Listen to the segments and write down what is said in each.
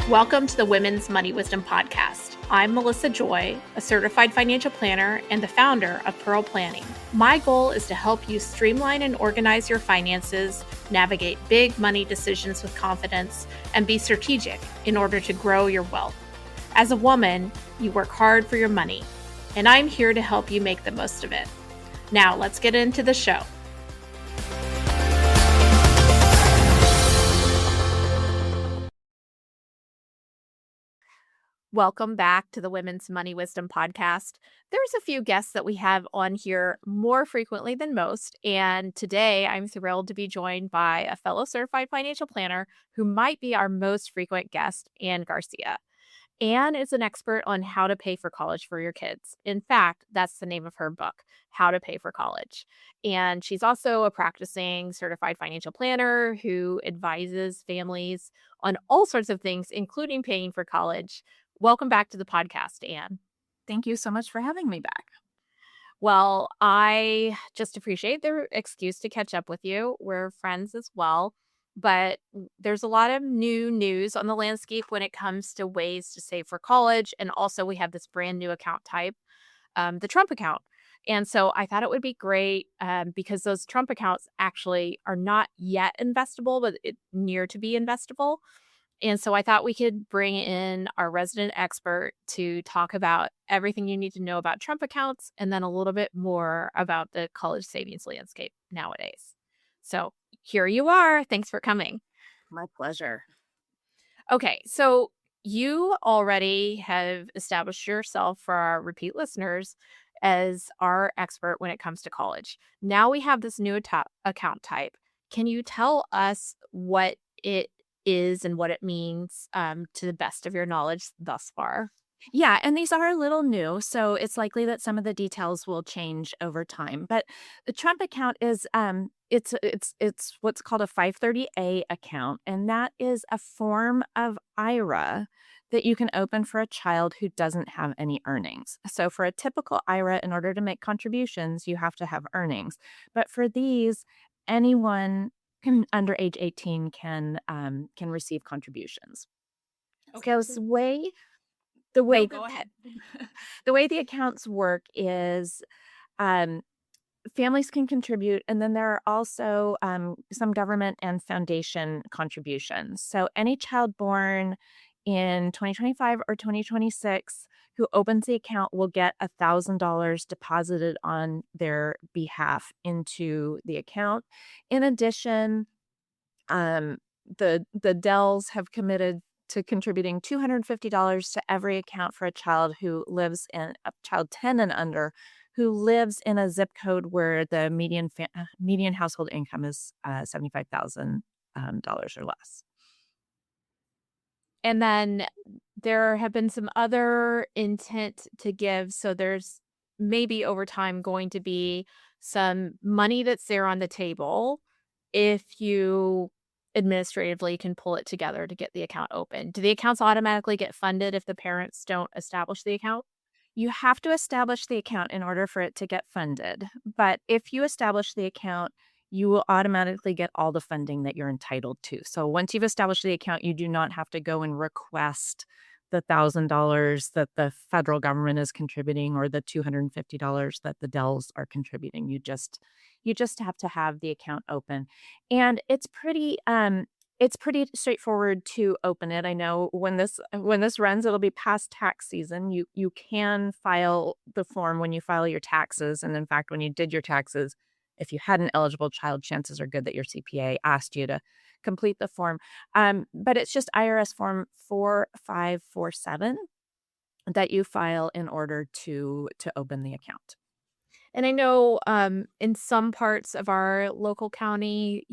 Welcome to the Women's Money Wisdom Podcast. I'm Melissa Joy, a certified financial planner and the founder of Pearl Planning. My goal is to help you streamline and organize your finances, navigate big money decisions with confidence, and be strategic in order to grow your wealth. As a woman, you work hard for your money, and I'm here to help you make the most of it. Now, let's get into the show. Welcome back to the Women's Money Wisdom Podcast. There's a few guests that we have on here more frequently than most, and today I'm thrilled to be joined by a fellow certified financial planner who might be our most frequent guest, Ann Garcia. Ann is an expert on how to pay for college for your kids. In fact, that's the name of her book, How to Pay for College. And she's also a practicing certified financial planner who advises families on all sorts of things, including paying for college. Welcome back to the podcast, Ann. Thank you so much for having me back. Well, I just appreciate the excuse to catch up with you. We're friends as well, but there's a lot of new news on the landscape when it comes to ways to save for college. And also, we have this brand new account type, the Trump account. And so I thought it would be great because those Trump accounts actually are not yet investable, but near to be investable. And so I thought we could bring in our resident expert to talk about everything you need to know about Trump accounts and then a little bit more about the college savings landscape nowadays. So here you are. Thanks for coming. My pleasure. Okay, so you already have established yourself for our repeat listeners as our expert when it comes to college. Now we have this new account type. Can you tell us what it is and what it means to the best of your knowledge thus far? Yeah, and these are a little new, so it's likely that some of the details will change over time. But the Trump account is it's what's called a 530A account, and that is a form of IRA that you can open for a child who doesn't have any earnings. So for a typical IRA, in order to make contributions, you have to have earnings. But for these, anyone under age 18 can receive contributions. Okay, So the way go ahead. the way the accounts work is families can contribute, and then there are also some government and foundation contributions. So any child born in 2025 or 2026 who opens the account will get $1,000 deposited on their behalf into the account. In addition, the Dells have committed to contributing $250 to every account for a child who lives in a child 10 and under who lives in a zip code where the median household income is $75,000 or less. And then there have been some other intent to give. So there's maybe over time going to be some money that's there on the table if you administratively can pull it together to get the account open. Do the accounts automatically get funded if the parents don't establish the account? You have to establish the account in order for it to get funded. But if you establish the account, you will automatically get all the funding that you're entitled to. So once you've established the account, you do not have to go and request the $1,000 that the federal government is contributing or the $250 that the Dells are contributing. You just have to have the account open. And it's pretty straightforward to open it. I know when this runs, it'll be past tax season. You can file the form when you file your taxes. And in fact, when you did your taxes, if you had an eligible child, chances are good that your CPA asked you to complete the form. But it's just IRS form 4547 that you file in order to open the account. And I know in some parts of our local county,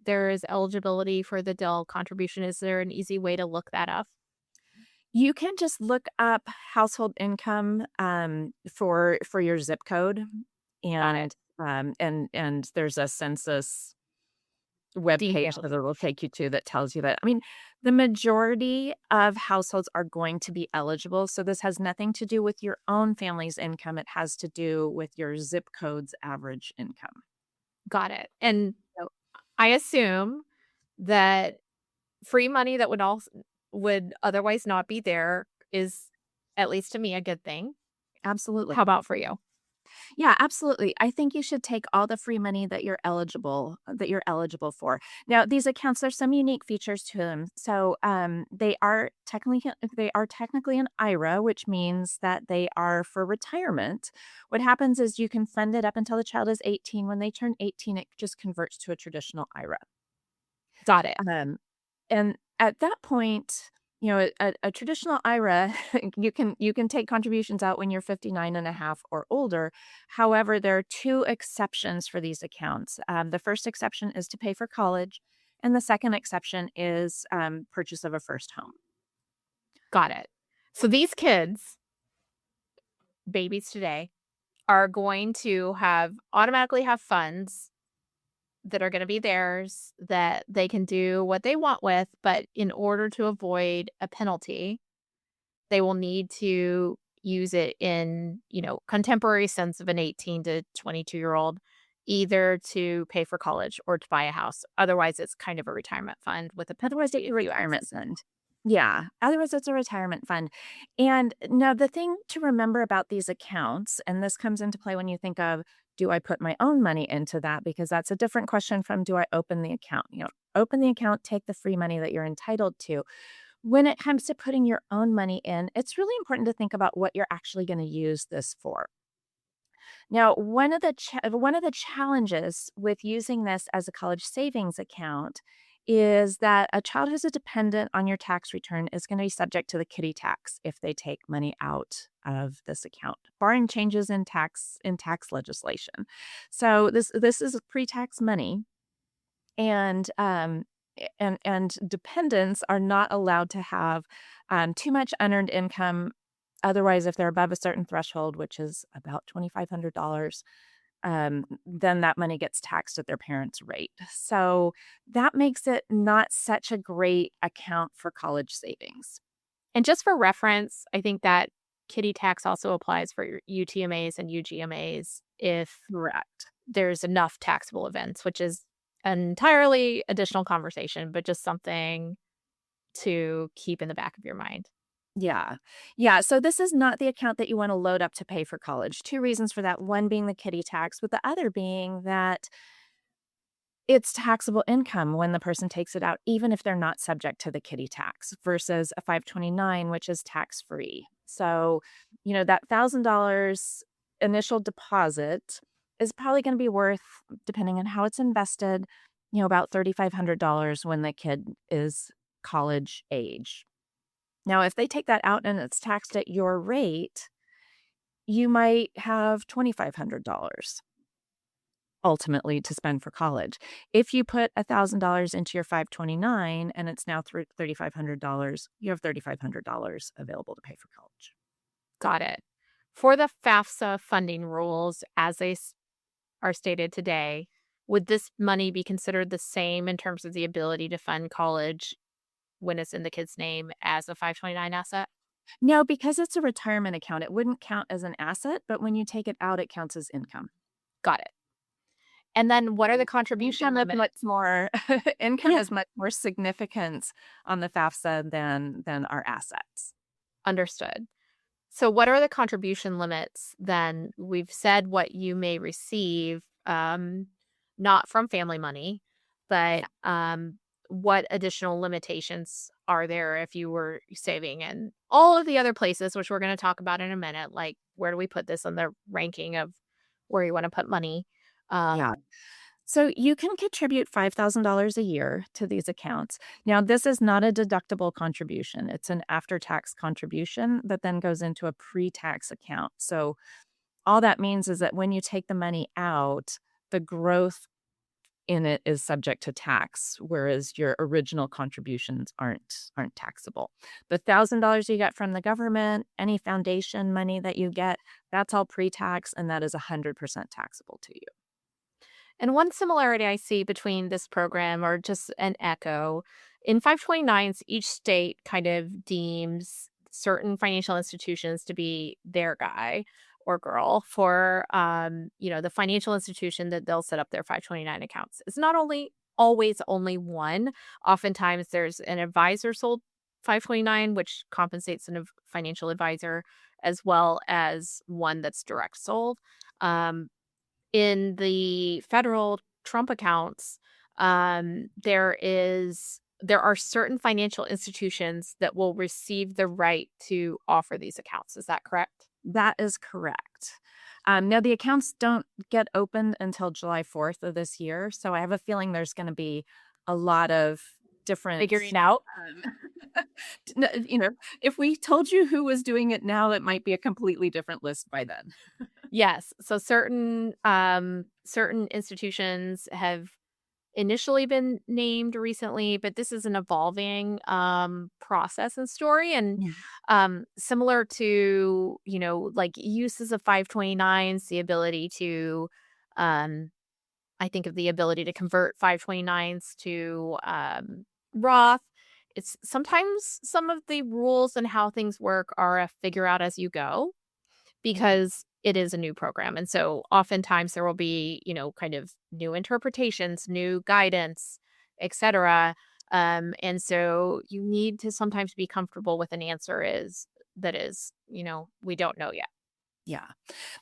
there is eligibility for the Dell contribution. Is there an easy way to look that up? You can just look up household income for your zip code, and there's a census webpage that it will take you to that tells you that. I mean, the majority of households are going to be eligible. So this has nothing to do with your own family's income. It has to do with your zip code's average income. Got it. And I assume that free money that would would otherwise not be there is, at least to me, a good thing. Absolutely. How about for you? Yeah, absolutely. I think you should take all the free money that you're eligible for. Now, these accounts, there's some unique features to them. So, they are technically an IRA, which means that they are for retirement. What happens is you can fund it up until the child is 18. When they turn 18, it just converts to a traditional IRA. Got it. Um, and at that point, a traditional IRA, you can take contributions out when you're 59 and a half or older. However, there are two exceptions for these accounts. The first exception is to pay for college, and the second exception is purchase of a first home. Got it. So these kids, babies today, are going to have automatically have funds that are gonna be theirs that they can do what they want with, but in order to avoid a penalty, they will need to use it in, contemporary sense of an 18 to 22-year-old, either to pay for college or to buy a house. Otherwise, it's kind of a retirement fund with a Otherwise, it's penalty a if you retirement exit. fund. Yeah, otherwise it's a retirement fund. And now the thing to remember about these accounts, and this comes into play when you think of, do I put my own money into that? Because that's a different question from, do I open the account? Open the account, take the free money that you're entitled to. When it comes to putting your own money in, it's really important to think about what you're actually going to use this for. Now, one of the challenges with using this as a college savings account is that a child who's a dependent on your tax return is going to be subject to the kiddie tax if they take money out of this account, barring changes in tax legislation. So this is pre-tax money, and and dependents are not allowed to have too much unearned income. Otherwise, if they're above a certain threshold, which is about $2,500, then that money gets taxed at their parents' rate. So that makes it not such a great account for college savings. And just for reference, I think that kiddie tax also applies for your UTMAs and UGMAs if Correct. there's enough taxable events, which is an entirely additional conversation, but just something to keep in the back of your mind. Yeah. Yeah. So this is not the account that you want to load up to pay for college. Two reasons for that. One being the kiddie tax, but the other being that it's taxable income when the person takes it out, even if they're not subject to the kiddie tax versus a 529, which is tax free. So, that $1,000 initial deposit is probably going to be worth, depending on how it's invested, about $3,500 when the kid is college age. Now, if they take that out and it's taxed at your rate, you might have $2,500 ultimately to spend for college. If you put $1,000 into your 529 and it's now $3,500, you have $3,500 available to pay for college. Got it. For the FAFSA funding rules as are stated today, would this money be considered the same in terms of the ability to fund college when it's in the kid's name as a 529 asset? No, because it's a retirement account, it wouldn't count as an asset, but when you take it out, it counts as income. Got it. And then what are the Income contribution is limits? much more income Yeah. is much more significant on the FAFSA than our assets. Understood. So what are the contribution limits then? We've said what you may receive, not from family money, but what additional limitations are there if you were saving in all of the other places, which we're going to talk about in a minute? Like, where do we put this on the ranking of where you want to put money? Um, Yeah. So you can contribute $5,000 a year to these accounts. Now, this is not a deductible contribution. It's an after-tax contribution that then goes into a pre-tax account. So all that means is that when you take the money out, the growth in it is subject to tax, whereas your original contributions aren't taxable. The $1,000 you get from the government, any foundation money that you get, that's all pre-tax, and that is 100% taxable to you. And one similarity I see between this program, or just an echo, in 529s, each state kind of deems certain financial institutions to be their guy or girl for the financial institution that they'll set up their 529 accounts. It's not only always only one. Oftentimes there's an advisor sold 529, which compensates financial advisor, as well as one that's direct sold. Um, in the federal Trump accounts, there are certain financial institutions that will receive the right to offer these accounts. Is that correct? That is correct. Now the accounts don't get opened until July 4th of this year, so I have a feeling there's gonna be a lot of different, Figuring out. um, you know, if we told you who was doing it now, it might be a completely different list by then. Yes. So certain institutions have initially been named recently, but this is an evolving process and story. And Yeah. similar to, like uses of 529s, the ability to I think of the ability to convert 529s to Roth. It's sometimes some of the rules and how things work are a figure out as you go because it is a new program. And so oftentimes there will be, kind of new interpretations, new guidance, etc. And so you need to sometimes be comfortable with an answer is, we don't know yet. Yeah.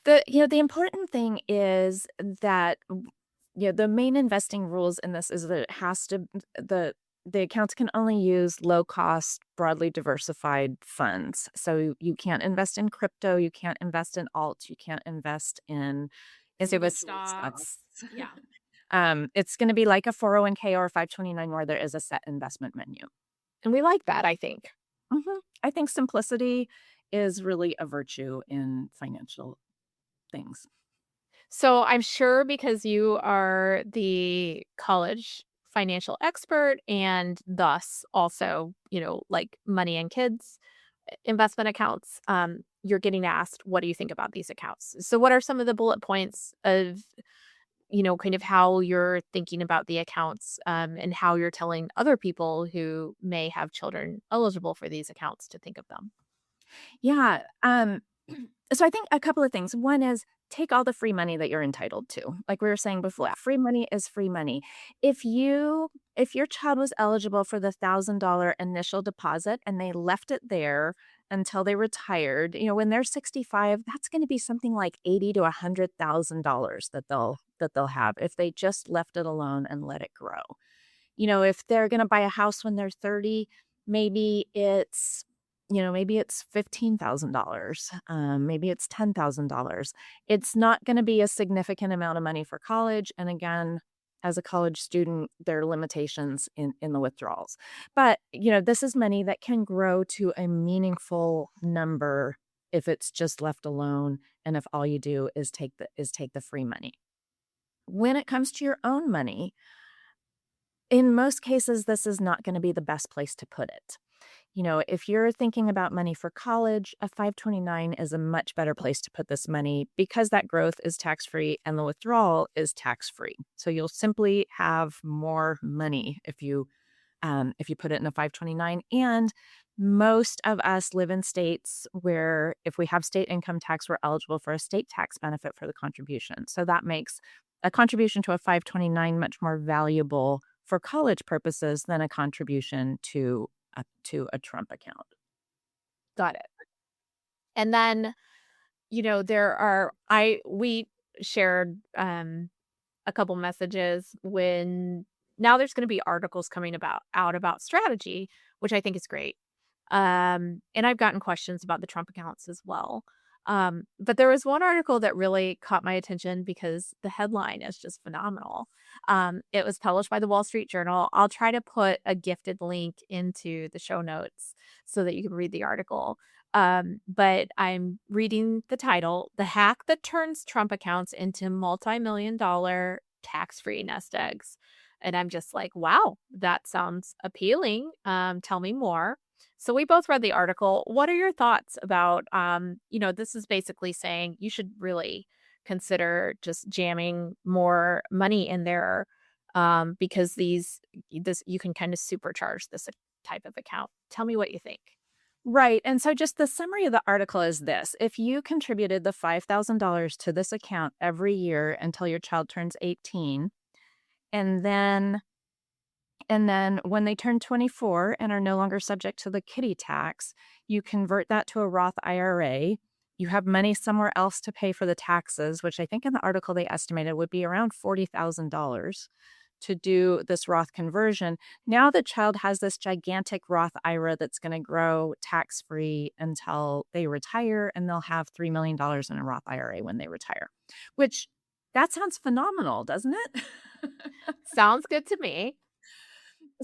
The important thing is that the main investing rules in this is that it has to the accounts can only use low cost, broadly diversified funds. So you can't invest in crypto, you can't invest in alts, you can't invest in individual Stocks. stocks. Yeah. It's going to be like a 401k or a 529 where there is a set investment menu. And we like that, I think. I think simplicity is really a virtue in financial things. So I'm sure because you are the college financial expert and thus also, like money and kids investment accounts, you're getting asked, what do you think about these accounts? So what are some of the bullet points of, kind of how you're thinking about the accounts and how you're telling other people who may have children eligible for these accounts to think of them? Yeah. So I think a couple of things. One is take all the free money that you're entitled to. Like we were saying before, Yeah. free money is free money. If your child was eligible for the $1,000 initial deposit and they left it there until they retired, when they're 65, that's going to be something like 80 to $100,000 that they'll have if they just left it alone and let it grow. If they're going to buy a house when they're 30, maybe it's maybe it's $15,000. Maybe it's $10,000. It's not going to be a significant amount of money for college. And again, as a college student, there are limitations in the withdrawals. But, this is money that can grow to a meaningful number if it's just left alone and if all you do is take the free money. When it comes to your own money, in most cases, this is not going to be the best place to put it. If you're thinking about money for college, a 529 is a much better place to put this money because that growth is tax free and the withdrawal is tax free. So you'll simply have more money if you put it in a 529. And most of us live in states where if we have state income tax, we're eligible for a state tax benefit for the contribution. So that makes a contribution to a 529 much more valuable for college purposes than a contribution to a Trump account. Got it. And then, we shared a couple messages when now there's going to be articles coming about strategy, which I think is great. And I've gotten questions about the Trump accounts as well. But there was one article that really caught my attention because the headline is just phenomenal. It was published by the Wall Street Journal. I'll try to put a gifted link into the show notes so that you can read the article. But I'm reading the title, The Hack That Turns Trump Accounts into Multi-Million Dollar Tax-Free Nest Eggs. And I'm just like, wow, that sounds appealing. Tell me more. So we both read the article. What are your thoughts about, this is basically saying you should really consider just jamming more money in there because this you can kind of supercharge this type of account. Tell me what you think. Right. And so just the summary of the article is this. If you contributed the $5,000 to this account every year until your child turns 18, and then And then when they turn 24 and are no longer subject to the kiddie tax, you convert that to a Roth IRA. You have money somewhere else to pay for the taxes, which I think in the article they estimated would be around $40,000 to do this Roth conversion. Now the child has this gigantic Roth IRA that's going to grow tax free until they retire, and they'll have $3 million dollars in a Roth IRA when they retire, which that sounds phenomenal, doesn't it? Sounds good to me.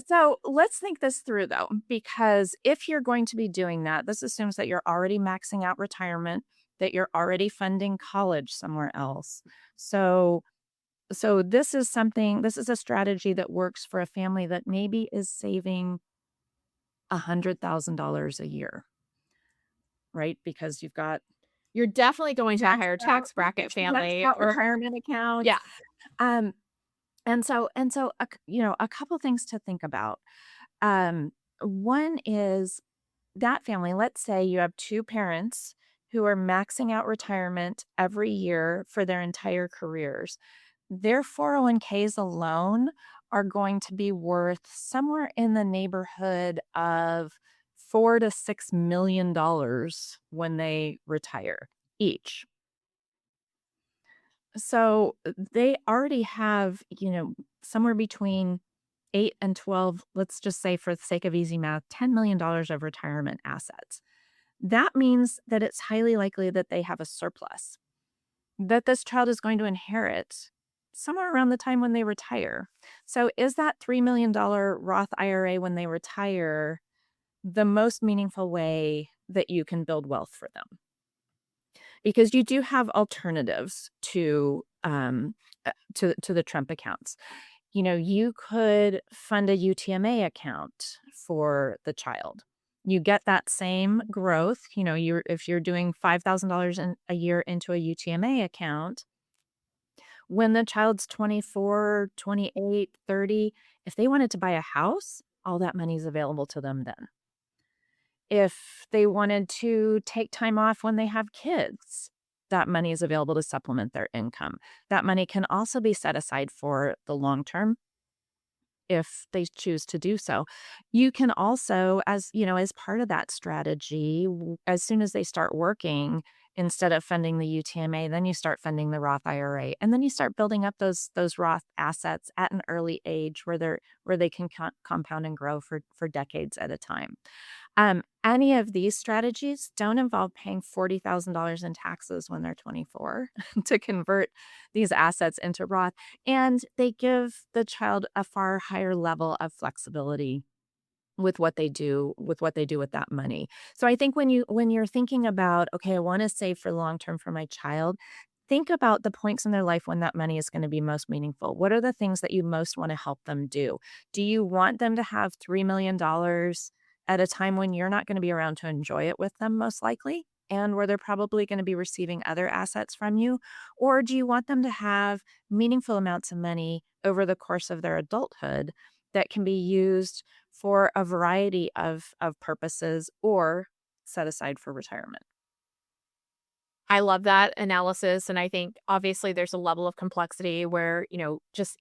So let's think this through though, because if you're going to be doing that, this assumes that you're already maxing out retirement, that you're already funding college somewhere else. So this is a strategy that works for a family that maybe is saving $100,000 a year, right? Because you've got You're definitely going to a maxed higher out tax bracket maxed family out or retirement accounts. yeah. Um, a couple things to think about. Um, One is that family, let's say you have two parents who are maxing out retirement every year for their entire careers. Their 401ks alone are going to be worth somewhere in the neighborhood of 4 to $6 million when they retire each. So they already have, somewhere between 8 and 12, let's just say for the sake of easy math, $10 million of retirement assets. That means that it's highly likely that they have a surplus that this child is going to inherit somewhere around the time when they retire. So, is that $3 million Roth IRA when they retire the most meaningful way that you can build wealth for them? Because you do have alternatives to the Trump accounts. You could fund a UTMA account for the child. You get that same growth. If you're doing $5,000 a year into a UTMA account, when the child's 24, 28, 30, if they wanted to buy a house, all that money is available to them then. If they wanted to take time off when they have kids, that money is available to supplement their income. That money can also be set aside for the long term if they choose to do so. You can also, as part of that strategy, as soon as they start working, instead of funding the UTMA, then you start funding the Roth IRA, and then you start building up those Roth assets at an early age where they can compound and grow for decades at a time. Any of these strategies don't involve paying $40,000 in taxes when they're 24 to convert these assets into Roth, and they give the child a far higher level of flexibility with that money. So I think when you're thinking about, okay, I want to save for long term for my child, think about the points in their life when that money is going to be most meaningful. What are the things that you most want to help them do? Do you want them to have $3 million at a time when you're not going to be around to enjoy it with them, most likely? And where they're probably going to be receiving other assets from you? Or do you want them to have meaningful amounts of money over the course of their adulthood that can be used for a variety of purposes or set aside for retirement? I love that analysis, and I think obviously there's a level of complexity where, just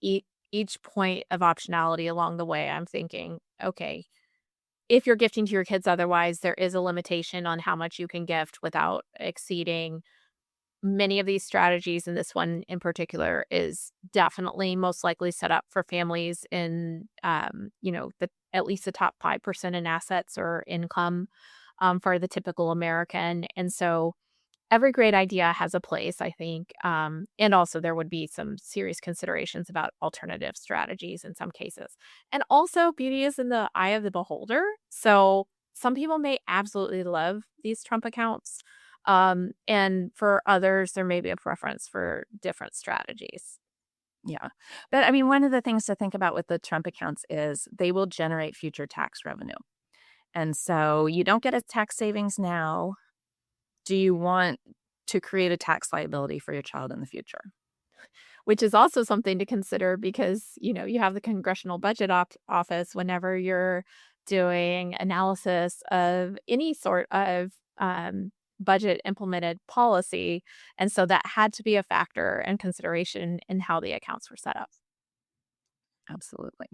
each point of optionality along the way, I'm thinking, okay, if you're gifting to your kids otherwise, there is a limitation on how much you can gift without exceeding many of these strategies, and this one in particular is definitely most likely set up for families in, the at least the top 5% in assets or income, for the typical American, and so every great idea has a place, I think. And also there would be some serious considerations about alternative strategies in some cases. And also beauty is in the eye of the beholder. So some people may absolutely love these Trump accounts. And for others, there may be a preference for different strategies. Yeah. But I mean, one of the things to think about with the Trump accounts is they will generate future tax revenue. And so you don't get a tax savings now. Do you want to create a tax liability for your child in the future? Which is also something to consider because, you have the Congressional Budget Office whenever you're doing analysis of any sort of, budget implemented policy, and so that had to be a factor and consideration in how the accounts were set up. Absolutely.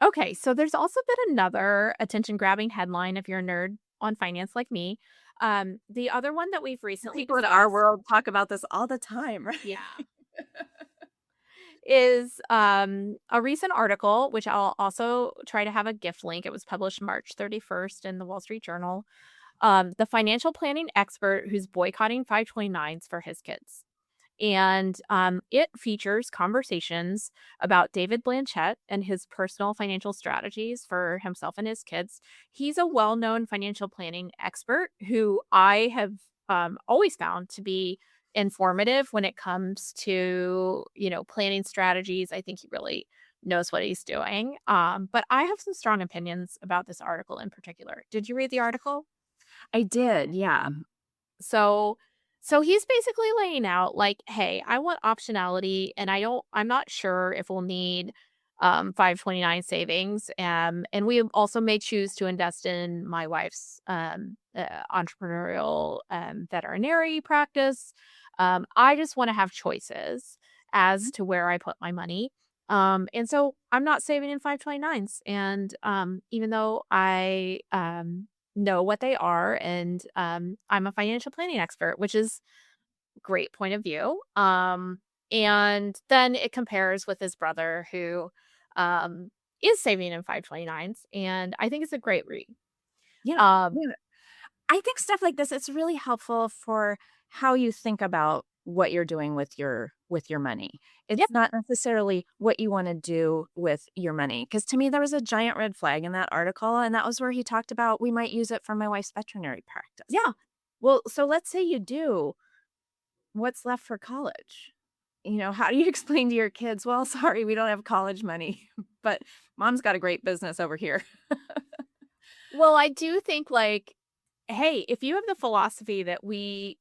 Okay, so there's also been another attention-grabbing headline if you're a nerd on finance like me. The other one that we've recently People in our discussed. world talk about this all the time, right? Yeah. Is, a recent article, which I'll also try to have a gift link. It was published March 31st in the Wall Street Journal. The financial planning expert who's boycotting 529s for his kids. And it features conversations about David Blanchett and his personal financial strategies for himself and his kids. He's a well known financial planning expert who I have always found to be informative when it comes to, planning strategies. I think he really knows what he's doing. But I have some strong opinions about this article in particular. Did you read the article? I did, yeah. So he's basically laying out like, "Hey, I want optionality and I'm not sure if we'll need 529 savings, and we also may choose to invest in my wife's entrepreneurial veterinary practice. I just want to have choices as to where I put my money. And so I'm not saving in 529s. And even though I know what they are, and I'm a financial planning expert, which is great point of view. And then it compares with his brother who is saving in 529s, and I think it's a great read. Yeah, Um, yeah. I think stuff like this, it's really helpful for how you think about what you're doing with your money. yeah, It's not necessarily what you wanna do with your money. Because to me, there was a giant red flag in that article, and that was where he talked about, "We might use it for my wife's veterinary practice." yeah. Well, so let's say you do, what's left for college? How do you explain to your kids, "Well, sorry, we don't have college money, but mom's got a great business over here." Well, I do think like, hey, if you have the philosophy that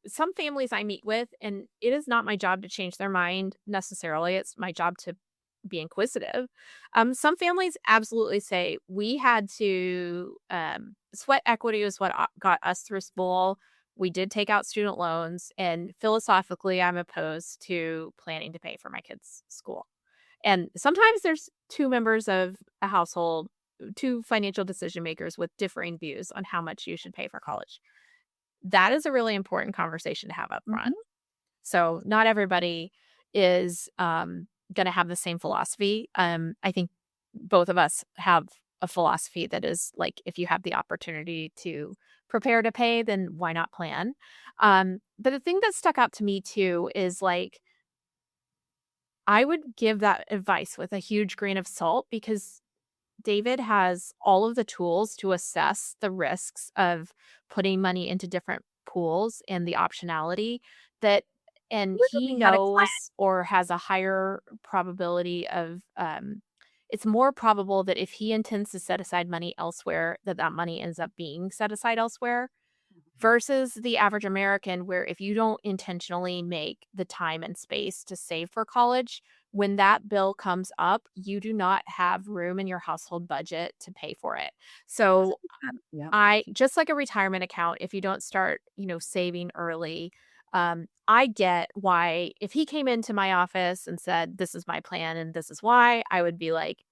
some families I meet with, and it is not my job to change their mind necessarily, it's my job to be inquisitive. Some families absolutely say we had to sweat equity was what got us through school. We did take out student loans, and philosophically, I'm opposed to planning to pay for my kids' school. And sometimes there's two members of a household, two financial decision makers with differing views on how much you should pay for college. That is a really important conversation to have up front. Mhm, So, not everybody is going to have the same philosophy. I think both of us have a philosophy that is like, if you have the opportunity to prepare to pay, then why not plan? But the thing that stuck out to me too is like, I would give that advice with a huge grain of salt because David has all of the tools to assess the risks of putting money into different pools and the optionality that, and he literally had a class. knows or has a higher probability of it's more probable that if he intends to set aside money elsewhere, that that money ends up being set aside elsewhere versus the average American, where if you don't intentionally make the time and space to save for college, when that bill comes up, you do not have room in your household budget to pay for it. So, 100%. Yep. I just like a retirement account, if you don't start, saving early, I get why if he came into my office and said, "This is my plan and this is why," I would be like,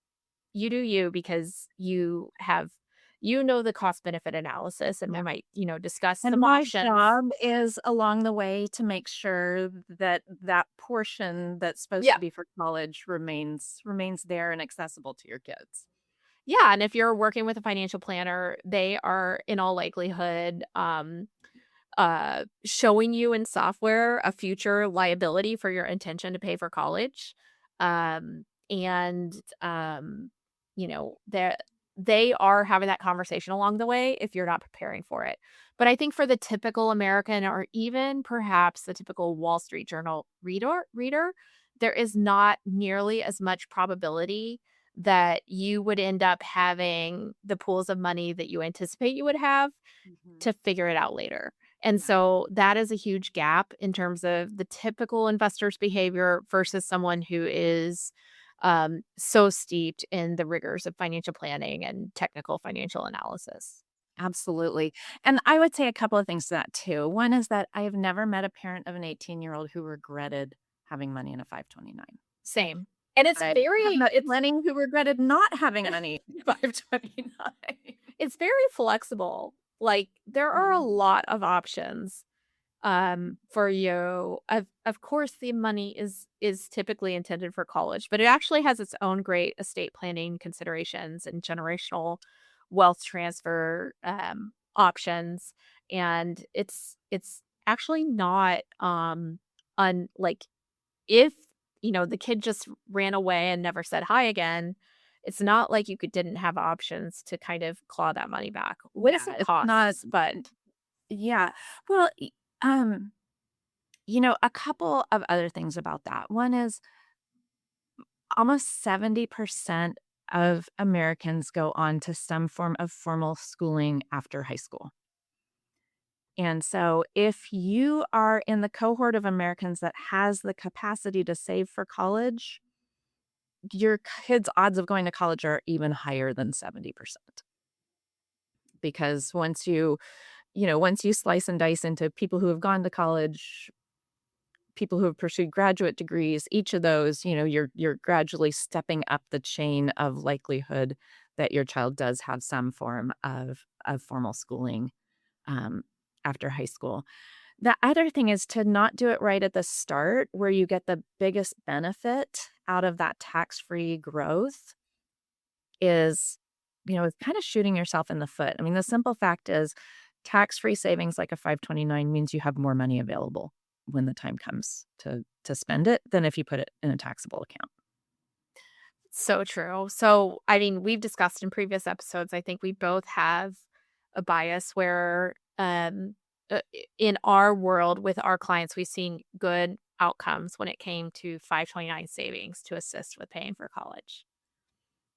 you do you because you know the cost benefit analysis, and we Yeah. might, discuss And some my options. job is along the way to make sure that that portion that's supposed Yeah. to be for college remains there and accessible to your kids. Yeah, and if you're working with a financial planner, they are in all likelihood, showing you in software a future liability for your intention to pay for college. And they are having that conversation along the way if you're not preparing for it. But I think for the typical American or even perhaps the typical Wall Street Journal reader, there is not nearly as much probability that you would end up having the pools of money that you anticipate you would have Mhm. to figure it out later. And Yeah. so that is a huge gap in terms of the typical investor's behavior versus someone who is so steeped in the rigors of financial planning and technical financial analysis. Absolutely. And I would say a couple of things to that too. One is that I have never met a parent of an 18-year-old who regretted having money in a 529. Same. And it's I have very met plenty who regretted not having money at 529. it's very flexible. Like, there are a Mhm. lot of options, for you. Of course, the money is typically intended for college, but it actually has its own great estate planning considerations and generational wealth transfer, options, and it's actually not, like, if, the kid just ran away and never said hi again, it's not like you didn't have options to kind of claw that money back with Yeah, some it's not costs, but yeah. Well, a couple of other things about that. One is almost 70% of Americans go on to some form of formal schooling after high school. And so if you are in the cohort of Americans that has the capacity to save for college, your kids' odds of going to college are even higher than 70%. Because once you slice and dice into people who have gone to college, people who have pursued graduate degrees, each of those, you're gradually stepping up the chain of likelihood that your child does have some form of formal schooling um, after high school. The other thing is to not do it right at the start where you get the biggest benefit out of that tax-free growth is, kind of shooting yourself in the foot. I mean, the simple fact is tax-free savings like a 529 means you have more money available when the time comes to spend it than if you put it in a taxable account. so true. So, I mean, we've discussed in previous episodes, I think we both have a bias where, in our world with our clients, we've seen good outcomes when it came to 529 savings to assist with paying for college.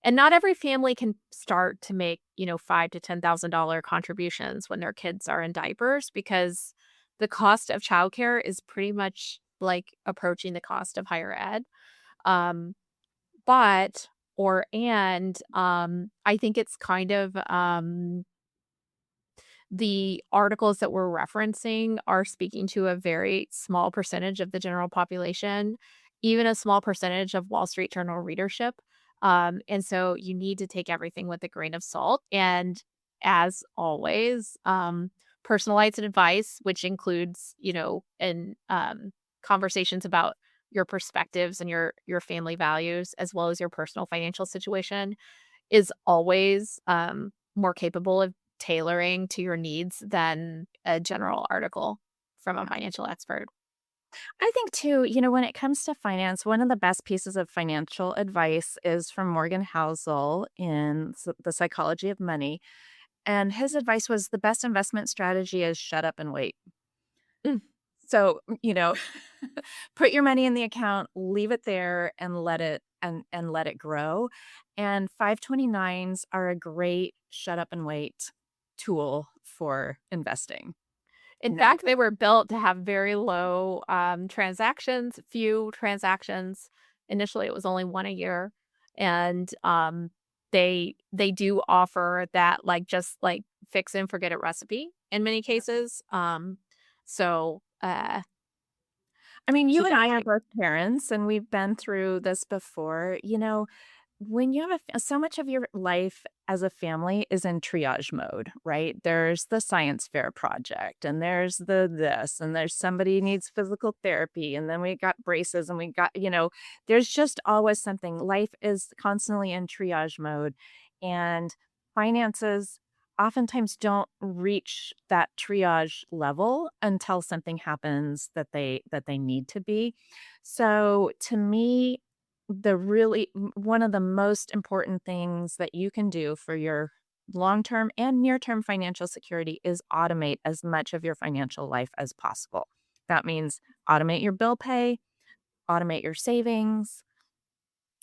And not every family can start to make, five to $10,000 contributions when their kids are in diapers because the cost of childcare is pretty much like approaching the cost of higher ed. Um, but I think it's kind of, the articles that we're referencing are speaking to a very small percentage of the general population, even a small percentage of Wall Street Journal readership. And so you need to take everything with a grain of salt. And as always, personalized advice, which includes, and conversations about your perspectives and your family values, as well as your personal financial situation, is always, more capable of tailoring to your needs than a general article from a Yeah. financial expert. I think too, when it comes to finance, one of the best pieces of financial advice is from Morgan Housel in The Psychology of Money. And his advice was the best investment strategy is shut up and wait. Mm. So, put your money in the account, leave it there and let it grow. And 529s are a great shut up and wait tool for investing. In You know, fact, they were built to have very low, transactions, few transactions. Initially, it was only 1 a year, and, they do offer that, like, just, like, fix and forget it recipe in many Yeah. cases, so, I mean, you keep and that I in are mind. both parents and we've been through this before. When you have so much of your life as a family is in triage mode, right? There's the science fair project and there's the this and there's somebody needs physical therapy and then we got braces and we got, there's just always something. Life is constantly in triage mode and finances oftentimes don't reach that triage level until something happens that they need to be. So to me, one of the most important things that you can do for your long-term and near-term financial security is automate as much of your financial life as possible. That means automate your bill pay, automate your savings,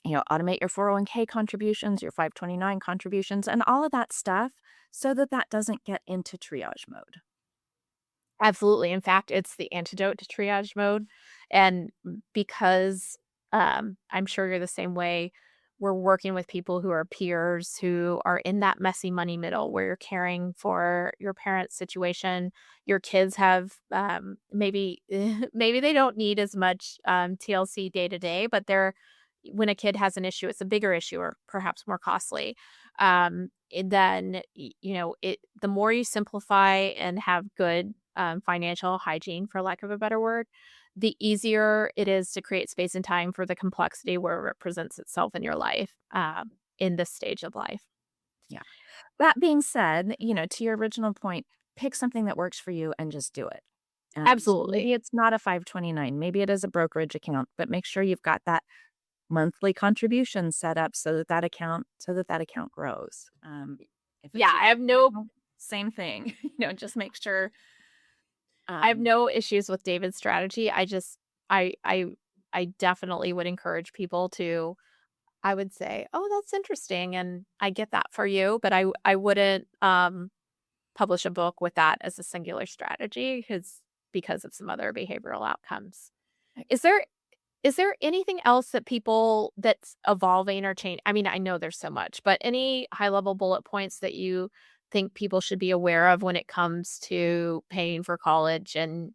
automate your 401k contributions, your 529 contributions, and all of that stuff so that that doesn't get into triage mode. Absolutely. In fact, it's the antidote to triage mode. And because I'm sure you're the same way, we're working with people who are peers who are in that messy money middle where you're caring for your parents' situation. Your kids have maybe maybe they don't need as much TLC day to day, but they're when a kid has an issue, it's a bigger issue or perhaps more costly. Then the more you simplify and have good financial hygiene, for lack of a better word, the easier it is to create space and time for the complexity where it presents itself in your life, in this stage of life. Yeah. That being said, to your original point, pick something that works for you and just do it. And Absolutely. maybe it's not a 529, maybe it is a brokerage account, but make sure you've got that monthly contribution set up so that account grows. If Yeah, it's your same thing, just make sure. I have Um, no issues with David's strategy. I I I definitely would encourage people to, I would say, "Oh, that's interesting, and I get that for you," but I wouldn't, publish a book with that as a singular strategy because of some other behavioral outcomes. Is there is there anything else that people that's evolving or change? I mean, I know there's so much, but any high level bullet points that you think people should be aware of when it comes to paying for college and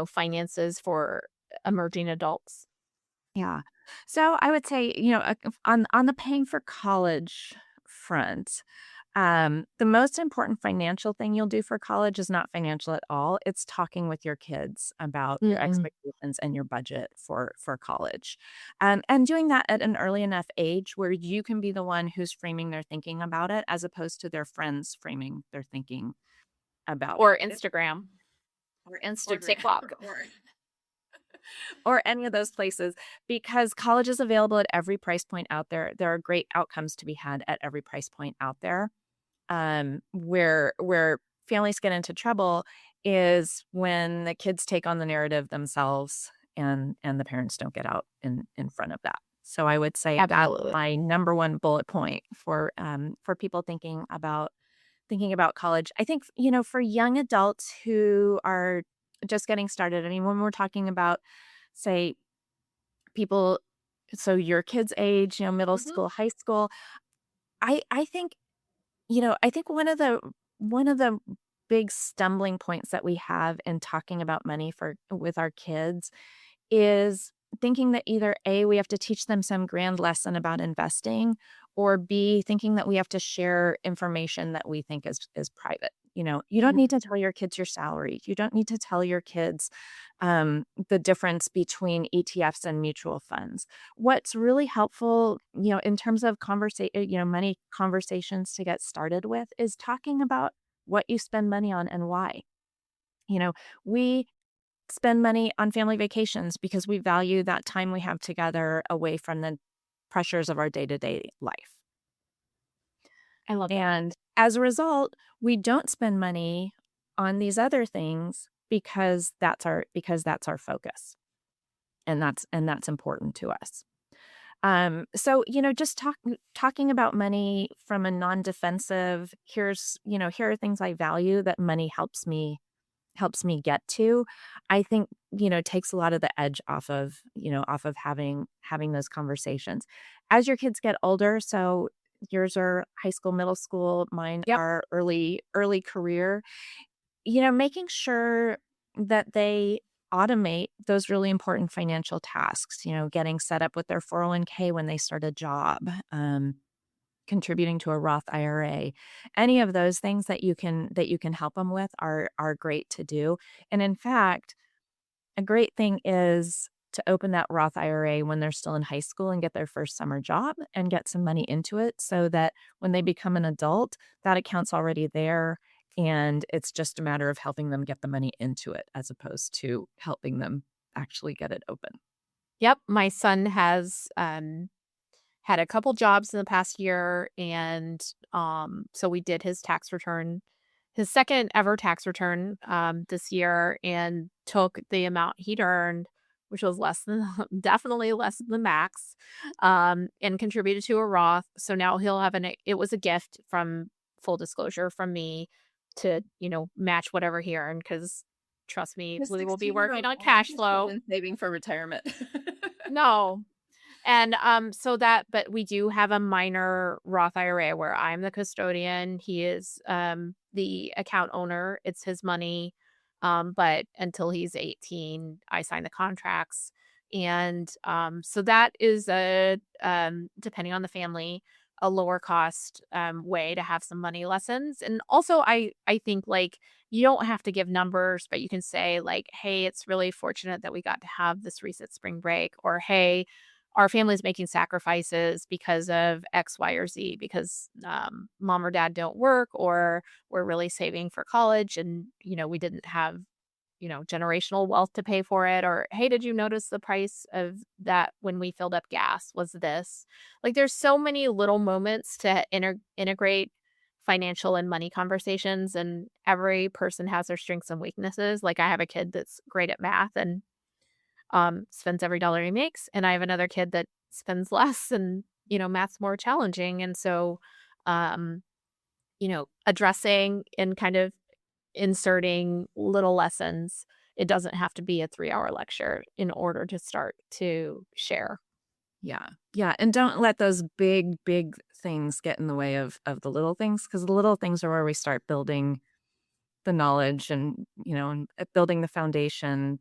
finances for emerging adults? Yeah. So I would say, on the paying for college front, the most important financial thing you'll do for college is not financial at all. It's talking with your kids about your Mm-mm. expectations and your budget for college. And doing that at an early enough age where you can be the one who's framing their thinking about it as opposed to their friends framing their thinking about Or it, Instagram or or Instagram TikTok. or any of those places, because college is available at every price point out there. There are great outcomes to be had at every price point out there. Where families get into trouble is when the kids take on the narrative themselves and the parents don't get out in front of that. So I would say that's Absolutely. my number one bullet point for people thinking about college. I think, for young adults who are just getting started, I mean, when we're talking about, say, people, so your kids' age, middle Mhm. school, high school, I think, I think one of the big stumbling points that we have in talking about money for with our kids is thinking that either A, we have to teach them some grand lesson about investing, or B, thinking that we have to share information that we think is private. You don't need to tell your kids your salary. You don't need to tell your kids the difference between ETFs and mutual funds. What's really helpful, in terms of money conversations to get started with is talking about what you spend money on and why. We spend money on family vacations because we value that time we have together away from the pressures of our day-to-day life. I love that. And as a result, we don't spend money on these other things because that's our focus. And that's important to us. So, just talking about money from a non-defensive, here are things I value that money helps me get to, I think, takes a lot of the edge off of having those conversations. As your kids get older, so yours are high school, middle school, mine Yep. are early career, making sure that they automate those really important financial tasks, getting set up with their 401k when they start a job, contributing to a Roth IRA. Any of those things that you can help them with are great to do. And in fact, a great thing is to open that Roth IRA when they're still in high school and get their first summer job and get some money into it so that when they become an adult, that account's already there and it's just a matter of helping them get the money into it as opposed to helping them actually get it open. Yep. My son has had a couple jobs in the past year, and so we did his tax return, his second ever tax return, this year, and took the amount he'd earned, which was less than definitely less than the max, and contributed to a Roth. So now he'll have it was a gift, from full disclosure, from me to, match whatever he earned, because trust me, The we will be 16-year-old working on won't cash be interested flow. in saving for retirement. No. And, so that but we do have a minor Roth IRA where I'm the custodian. He is, the account owner. It's his money. But until he's 18, I sign the contracts. And so that is a depending on the family, a lower cost way to have some money lessons. And also, I think like you don't have to give numbers, but you can say like, "Hey, it's really fortunate that we got to have this recent spring break," or "Hey, our family's making sacrifices because of X, Y, or Z because mom or dad don't work, or we're really saving for college, and we didn't have generational wealth to pay for it," or, "Hey, did you notice the price of that when we filled up gas was this?" Like, there's so many little moments to integrate financial and money conversations, and every person has their strengths and weaknesses. Like, I have a kid that's great at math and, spends every dollar he makes, and I have another kid that spends less and, math's more challenging, and so, um, addressing and kind of inserting little lessons. It doesn't have to be a 3-hour lecture in order to start to share. Yeah. Yeah, and don't let those big, big things get in the way of the little things, because the little things are where we start building the knowledge and building the foundation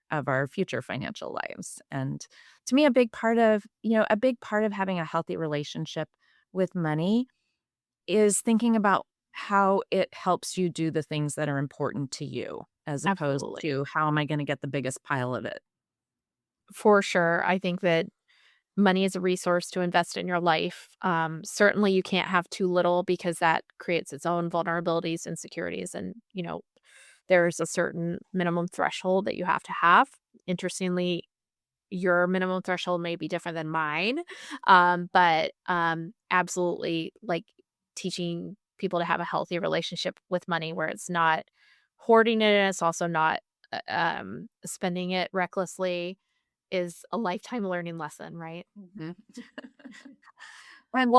of our future financial lives. And to me, a big part of having a healthy relationship with money is thinking about how it helps you do the things that are important to you, as opposed Absolutely. to how am I going to get the biggest pile of it. For sure. I think that money is a resource to invest in your life. Certainly, you can't have too little because that creates its own vulnerabilities, insecurities, and, there's a certain minimum threshold that you have to have. Interestingly, your minimum threshold may be different than mine. But absolutely, like teaching people to have a healthy relationship with money where it's not hoarding it and it's also not spending it recklessly is a lifetime learning lesson, right? Mhm. And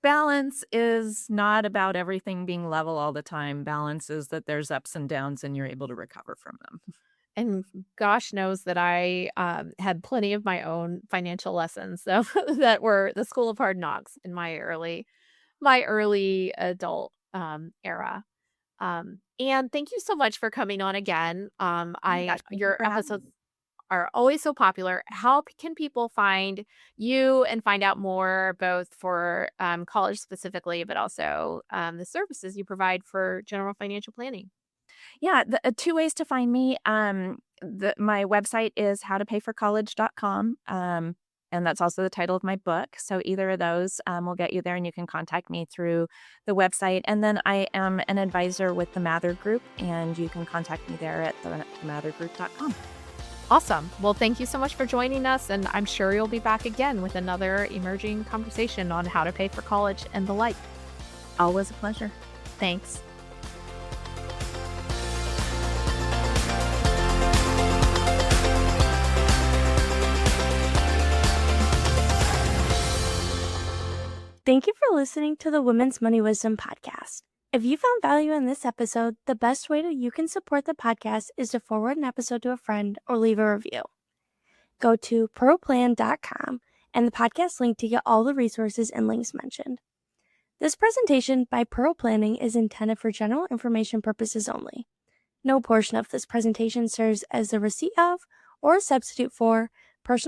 balance is not about everything being level all the time. Balance is that there's ups and downs and you're able to recover from them. And gosh knows that I had plenty of my own financial lessons, so that were the school of hard knocks in my early adult era. And thank you so much for coming on again. Oh my gosh, thank you Your for having episodes me. are always so popular. How can people find you and find out more, both for college specifically, but also the services you provide for general financial planning? Yeah, two ways to find me. My website is howtopayforcollege.com. And that's also the title of my book. So either of those will get you there, and you can contact me through the website. And then I am an advisor with the Mather Group, and you can contact me there at themathergroup.com. Awesome. Well, thank you so much for joining us, and I'm sure you'll be back again with another emerging conversation on how to pay for college and the like. Always a pleasure. Thanks. Thank you for listening to the Women's Money Wisdom podcast. If you found value in this episode, the best way that you can support the podcast is to forward an episode to a friend or leave a review. Go to proplan.com and the podcast link to get all the resources and links mentioned. This presentation by Pearl Planning is intended for general information purposes only. No portion of this presentation serves as a receipt of or a substitute for personal